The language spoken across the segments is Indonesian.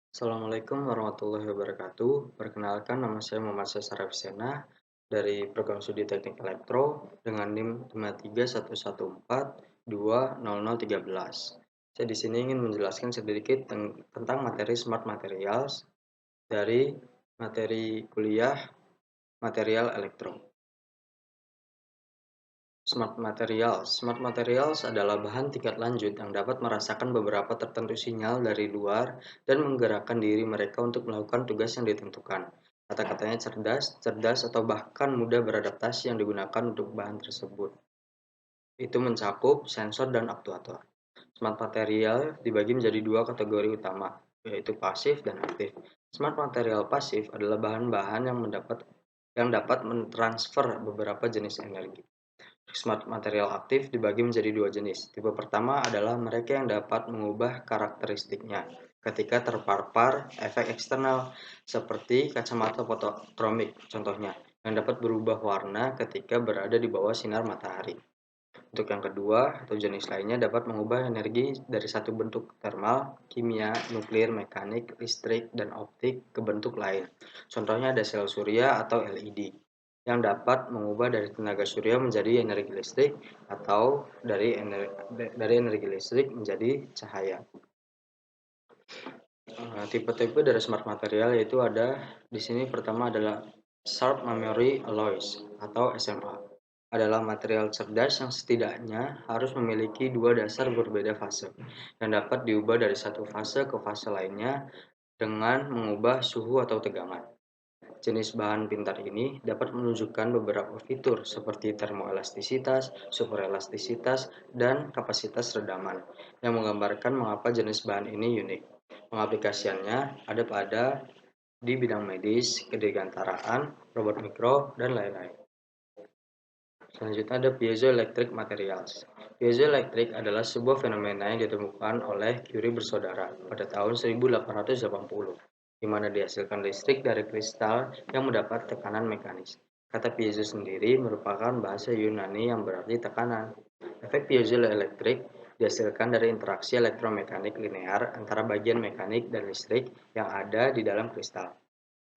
Assalamualaikum warahmatullahi wabarakatuh. Perkenalkan, nama saya Muhammad Sesar Afsena dari program studi Teknik Elektro dengan NIM 531420013. Saya di sini ingin menjelaskan sedikit tentang materi Smart Materials dari materi kuliah Material Elektro. Smart Materials adalah bahan tingkat lanjut yang dapat merasakan beberapa tertentu sinyal dari luar dan menggerakkan diri mereka untuk melakukan tugas yang ditentukan. Kata-katanya cerdas, cerdas, atau bahkan mudah beradaptasi yang digunakan untuk bahan tersebut. Itu mencakup sensor dan aktuator. Smart Material dibagi menjadi dua kategori utama, yaitu pasif dan aktif. Smart Material pasif adalah bahan-bahan yang dapat mentransfer beberapa jenis energi. Smart material aktif dibagi menjadi dua jenis. Tipe pertama adalah mereka yang dapat mengubah karakteristiknya ketika terpapar efek eksternal seperti kacamata fotokromik contohnya, yang dapat berubah warna ketika berada di bawah sinar matahari. Untuk yang kedua atau jenis lainnya dapat mengubah energi dari satu bentuk termal, kimia, nuklir, mekanik, listrik, dan optik ke bentuk lain. Contohnya ada sel surya atau LED yang dapat mengubah dari tenaga surya menjadi energi listrik atau dari energi listrik menjadi cahaya. Tipe-tipe dari smart material yaitu ada di sini pertama adalah Sharp Memory Alloys atau SMA. Adalah material cerdas yang setidaknya harus memiliki dua dasar berbeda fase yang dapat diubah dari satu fase ke fase lainnya dengan mengubah suhu atau tegangan. Jenis bahan pintar ini dapat menunjukkan beberapa fitur seperti termoelastisitas, superelastisitas, dan kapasitas redaman yang menggambarkan mengapa jenis bahan ini unik. Pengaplikasiannya ada pada di bidang medis, kedirgantaraan, robot mikro, dan lain-lain. Selanjutnya ada piezoelectric materials. Piezoelectric adalah sebuah fenomena yang ditemukan oleh Curie bersaudara pada tahun 1880, di mana dihasilkan listrik dari kristal yang mendapat tekanan mekanis. Kata piezo sendiri merupakan bahasa Yunani yang berarti tekanan. Efek piezoelectric dihasilkan dari interaksi elektromekanik linear antara bagian mekanik dan listrik yang ada di dalam kristal.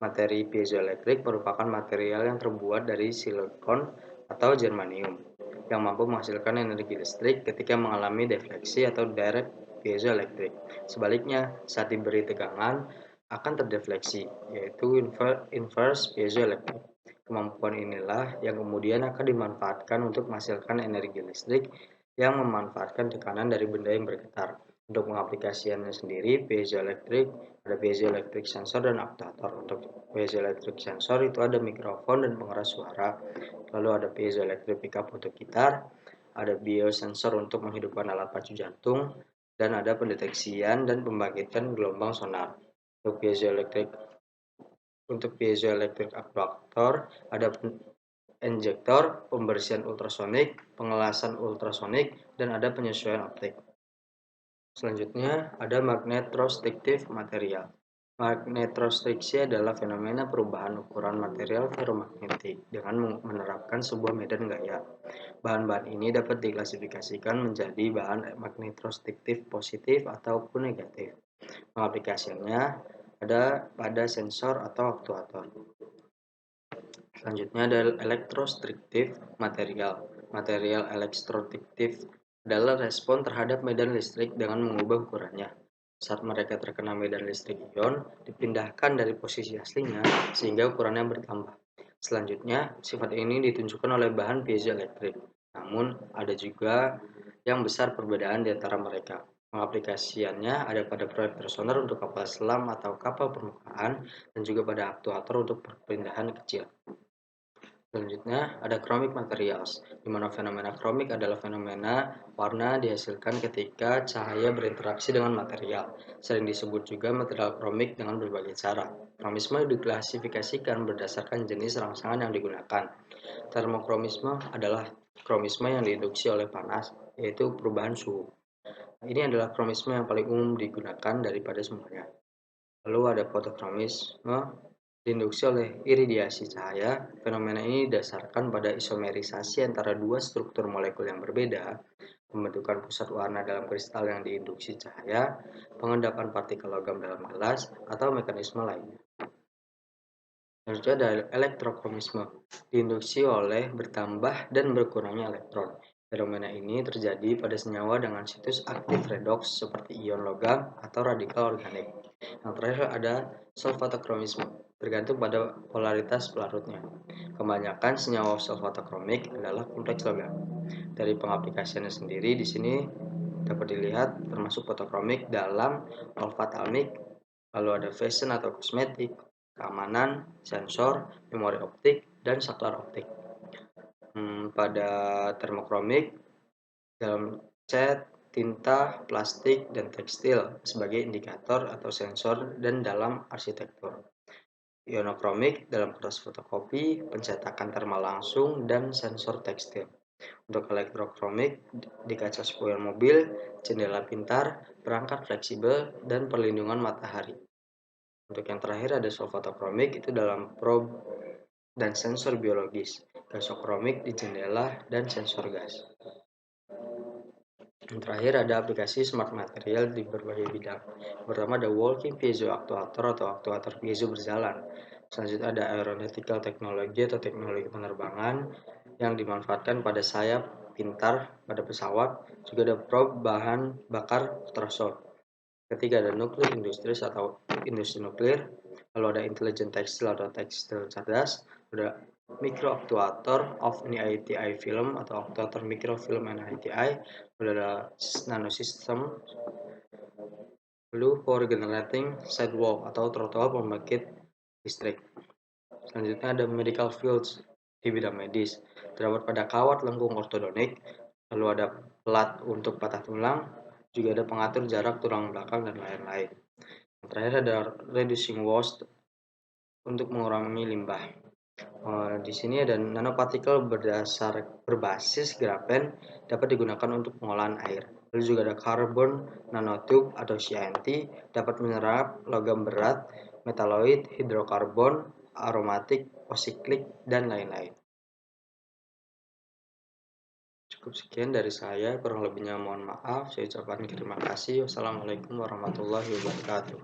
Materi piezoelektrik merupakan material yang terbuat dari silikon atau germanium yang mampu menghasilkan energi listrik ketika mengalami defleksi atau direct piezoelektrik. Sebaliknya, saat diberi tegangan akan terdefleksi, yaitu inverse piezoelektrik. Kemampuan inilah yang kemudian akan dimanfaatkan untuk menghasilkan energi listrik yang memanfaatkan tekanan dari benda yang bergetar. Untuk pengaplikasiannya sendiri, ada piezoelectric sensor dan aktuator. Untuk piezoelectric sensor itu ada mikrofon dan pengeras suara. Lalu ada piezoelectric pickup untuk gitar, ada biosensor untuk menghidupkan alat pacu jantung, dan ada pendeteksian dan pembangkitan gelombang sonar. Untuk piezoelectric aktuator ada injektor, pembersihan ultrasonik, pengelasan ultrasonik, dan ada penyesuaian optik. Selanjutnya ada magnetostrictive material. Magnetostriksi adalah fenomena perubahan ukuran material ferromagnetik dengan menerapkan sebuah medan gaya. Bahan-bahan ini dapat diklasifikasikan menjadi bahan magnetostrictive positif ataupun negatif. Pengaplikasiannya ada pada sensor atau aktuator. Selanjutnya ada elektrostriktif material. Material elektrostriktif adalah respon terhadap medan listrik dengan mengubah ukurannya. Saat mereka terkena medan listrik ion, dipindahkan dari posisi aslinya sehingga ukurannya bertambah. Selanjutnya, sifat ini ditunjukkan oleh bahan piezoelektrik. Namun, ada juga yang besar perbedaan di antara mereka. Pengaplikasiannya ada pada proyektor sonar untuk kapal selam atau kapal permukaan dan juga pada aktuator untuk perpindahan kecil. Selanjutnya ada chromic materials, di mana fenomena chromik adalah fenomena warna dihasilkan ketika cahaya berinteraksi dengan material. Sering disebut juga material chromik dengan berbagai cara. Kromisme diklasifikasikan berdasarkan jenis rangsangan yang digunakan. Termokromisme adalah kromisme yang diinduksi oleh panas, yaitu perubahan suhu. Ini adalah kromisme yang paling umum digunakan daripada semuanya. Lalu ada fotokromisme diinduksi oleh iridiasi cahaya. Fenomena ini didasarkan pada isomerisasi antara dua struktur molekul yang berbeda pembentukan pusat warna dalam kristal yang diinduksi cahaya, pengendapan partikel logam dalam gelas, atau mekanisme lainnya. Selanjutnya ada elektrokromisme, diinduksi oleh bertambah dan berkurangnya elektron. Fenomena ini terjadi pada senyawa dengan situs aktif redoks seperti ion logam atau radikal organik. Yang terakhir ada solvatokromisme, tergantung pada polaritas pelarutnya. Kebanyakan senyawa solvatokromik adalah kompleks logam. Dari pengaplikasiannya sendiri di sini dapat dilihat termasuk fotokromik dalam olftalmik, lalu ada fashion atau kosmetik, keamanan, sensor, memori optik, dan saklar optik. Pada termokromik dalam cat, tinta, plastik, dan tekstil sebagai indikator atau sensor dan dalam arsitektur. Ionokromik dalam kertas fotokopi, pencetakan termal langsung, dan sensor tekstil. Untuk elektrokromik di kaca spion mobil, jendela pintar, perangkat fleksibel, dan perlindungan matahari. Untuk yang terakhir ada solvatokromik itu dalam probe dan sensor biologis, gasokromik di jendela dan sensor gas. Yang terakhir ada aplikasi smart material di berbagai bidang. Pertama ada walking piezoactuator atau aktuator piezo berjalan. Selanjutnya ada aeronautical technology atau teknologi penerbangan yang dimanfaatkan pada sayap pintar pada pesawat. Juga ada probe bahan bakar ultrasound. Ketiga ada nuklir industries atau industri nuklir. Lalu ada intelligent tekstil atau tekstil cerdas. Ada microactuator of NITI film atau actuator microfilm NITI. Lalu ada nanosystem. Lalu for generating sidewalk atau trotoar pembangkit listrik. Selanjutnya ada medical fields di bidang medis. Terdapat pada kawat lengkung ortodonik. Lalu ada pelat untuk patah tulang. Juga ada pengatur jarak tulang belakang dan lain-lain. Yang terakhir ada reducing waste untuk mengurangi limbah. Di sini ada nanopartikel berbasis grafen dapat digunakan untuk pengolahan air. Lalu juga ada carbon nanotube atau CNT dapat menyerap logam berat, metaloid, hidrokarbon, aromatik, posiklik, dan lain-lain. Cukup sekian dari saya, kurang lebihnya mohon maaf. Saya ucapkan terima kasih. Wassalamualaikum warahmatullahi wabarakatuh.